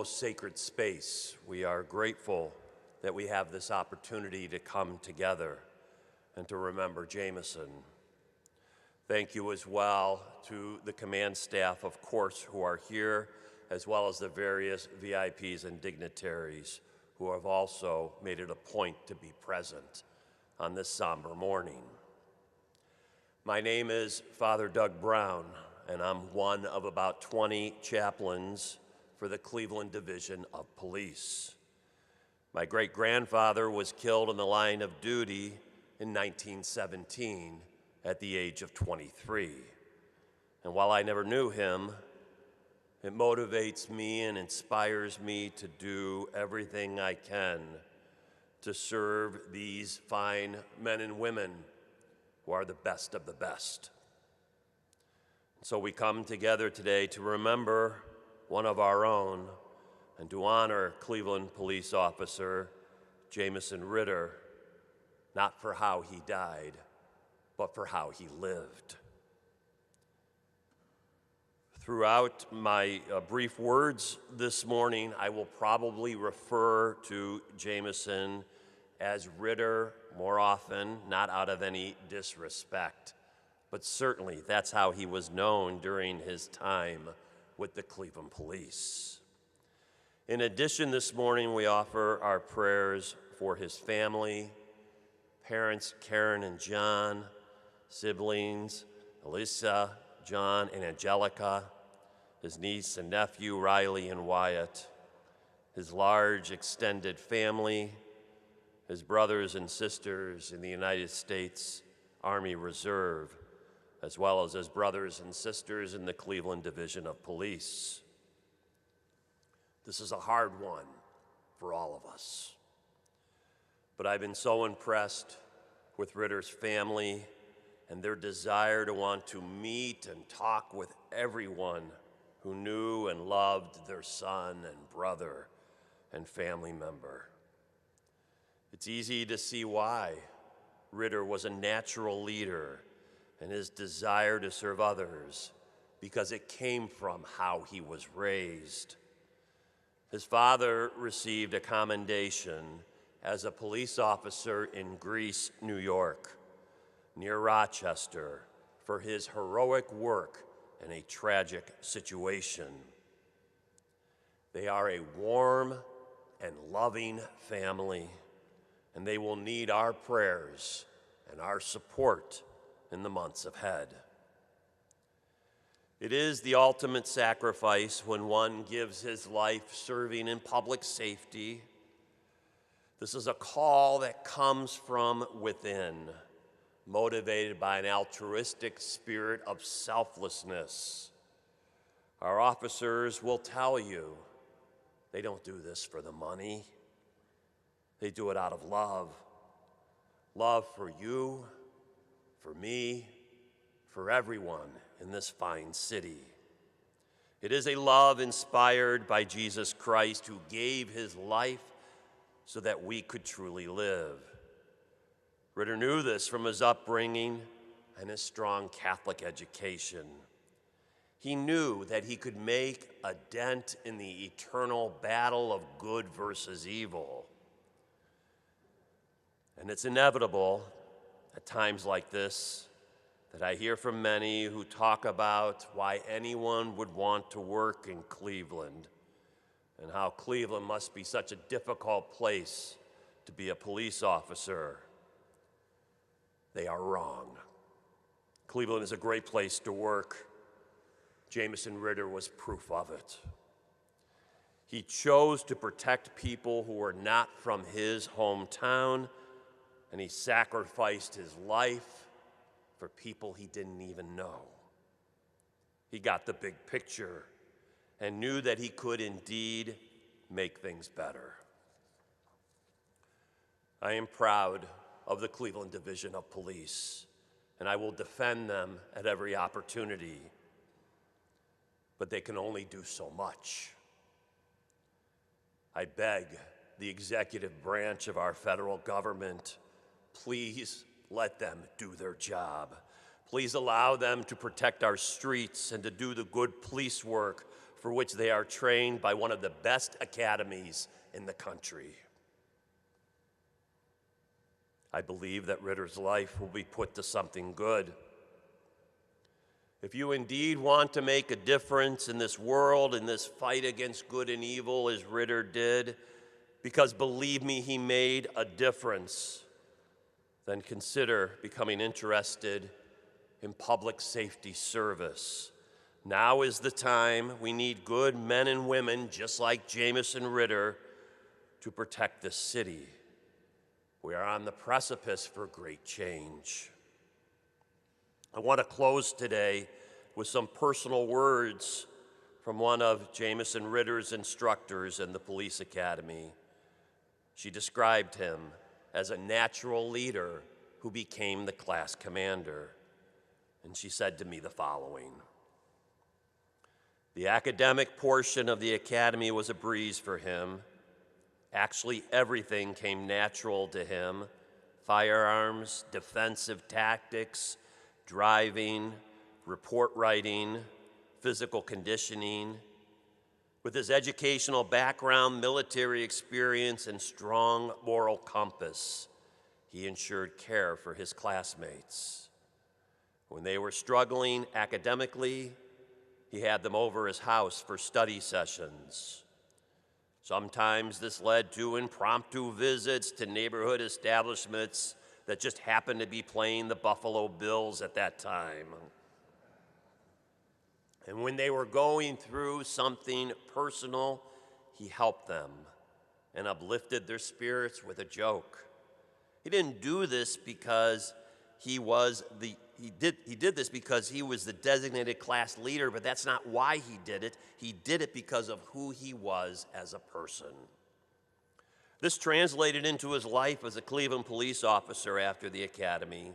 most sacred space. We are grateful that we have this opportunity to come together and to remember Jamieson. Thank you as well to the command staff, of course, who are here, as well as the various VIPs and dignitaries who have also made it a point to be present on this somber morning. My name is Father Doug Brown, and I'm one of about 20 chaplains for the Cleveland Division of Police. My great-grandfather was killed in the line of duty in 1917 at the age of 23. And while I never knew him, it motivates me and inspires me to do everything I can to serve these fine men and women who are the best of the best. So we come together today to remember one of our own and to honor Cleveland police officer Jamieson Ritter, not for how he died, but for how he lived. Throughout my brief words this morning, I will probably refer to Jamieson as Ritter more often, not out of any disrespect, but certainly that's how he was known during his time with the Cleveland Police. In addition, this morning we offer our prayers for his family, parents Karen and John, siblings Alyssa, John, and Angelica, his niece and nephew Riley and Wyatt, his large extended family, his brothers and sisters in the United States Army Reserve, as well as his brothers and sisters in the Cleveland Division of Police. This is a hard one for all of us. But I've been so impressed with Ritter's family and their desire to want to meet and talk with everyone who knew and loved their son and brother and family member. It's easy to see why Ritter was a natural leader and his desire to serve others, because it came from how he was raised. His father received a commendation as a police officer in Greece, New York, near Rochester, for his heroic work in a tragic situation. They are a warm and loving family, and they will need our prayers and our support in the months ahead. It is the ultimate sacrifice when one gives his life serving in public safety. This is a call that comes from within, motivated by an altruistic spirit of selflessness. Our officers will tell you they don't do this for the money. They do it out of love. Love for you, for me, for everyone in this fine city. It is a love inspired by Jesus Christ, who gave his life so that we could truly live. Ritter knew this from his upbringing and his strong Catholic education. He knew that he could make a dent in the eternal battle of good versus evil. And it's inevitable at times like this that I hear from many who talk about why anyone would want to work in Cleveland and how Cleveland must be such a difficult place to be a police officer. They are wrong. Cleveland is a great place to work. Jamieson Ritter was proof of it. He chose to protect people who were not from his hometown, and he sacrificed his life for people he didn't even know. He got the big picture and knew that he could indeed make things better. I am proud of the Cleveland Division of Police, and I will defend them at every opportunity, but they can only do so much. I beg the executive branch of our federal government, please let them do their job. Please allow them to protect our streets and to do the good police work for which they are trained by one of the best academies in the country. I believe that Ritter's life will be put to something good. If you indeed want to make a difference in this world, in this fight against good and evil, as Ritter did, because believe me, he made a difference, then consider becoming interested in public safety service. Now is the time. We need good men and women, just like Jamieson Ritter, to protect this city. We are on the precipice for great change. I want to close today with some personal words from one of Jamieson Ritter's instructors in the police academy. She described him as a natural leader who became the class commander. And she said to me the following: the academic portion of the academy was a breeze for him. Actually, everything came natural to him: firearms, defensive tactics, driving, report writing, physical conditioning. With his educational background, military experience, and strong moral compass, he ensured care for his classmates. When they were struggling academically, he had them over his house for study sessions. Sometimes this led to impromptu visits to neighborhood establishments that just happened to be playing the Buffalo Bills at that time. And when they were going through something personal, he helped them and uplifted their spirits with a joke. He didn't do this because he did this because he was the designated class leader, but that's not why he did it. He did it because of who he was as a person. This translated into his life as a Cleveland police officer after the academy.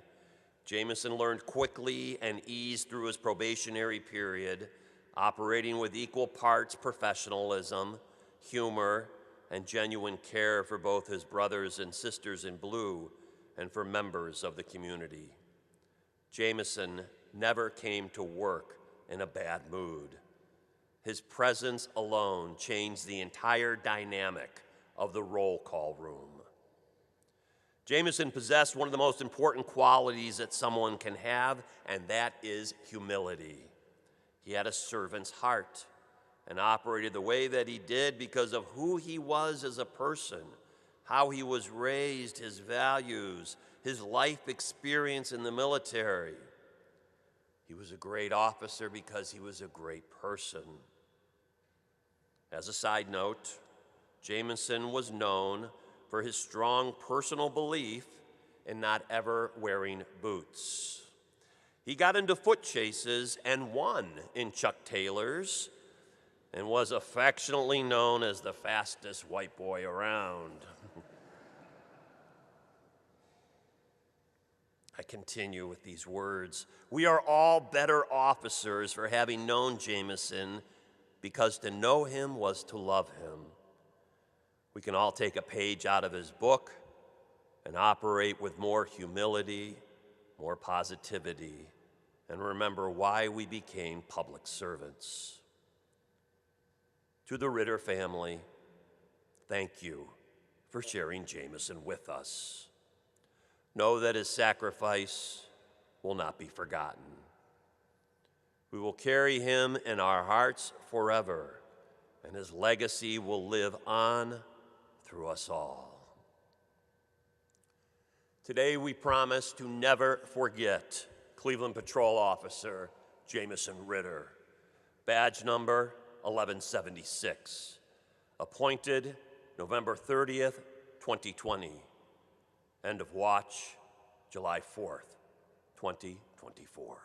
Jamieson learned quickly and eased through his probationary period, operating with equal parts professionalism, humor, and genuine care for both his brothers and sisters in blue and for members of the community. Jamieson never came to work in a bad mood. His presence alone changed the entire dynamic of the roll call room. Jamieson possessed one of the most important qualities that someone can have, and that is humility. He had a servant's heart and operated the way that he did because of who he was as a person, how he was raised, his values, his life experience in the military. He was a great officer because he was a great person. As a side note, Jamieson was known for his strong personal belief in not ever wearing boots. He got into foot chases and won in Chuck Taylor's and was affectionately known as the fastest white boy around. I continue with these words. We are all better officers for having known Jamieson, because to know him was to love him. We can all take a page out of his book and operate with more humility, more positivity, and remember why we became public servants. To the Ritter family, thank you for sharing Jamieson with us. Know that his sacrifice will not be forgotten. We will carry him in our hearts forever, and his legacy will live on through us all. Today we promise to never forget Cleveland Patrol Officer Jamieson Ritter, badge number 1176, appointed November 30th, 2020. End of watch, July 4th, 2024.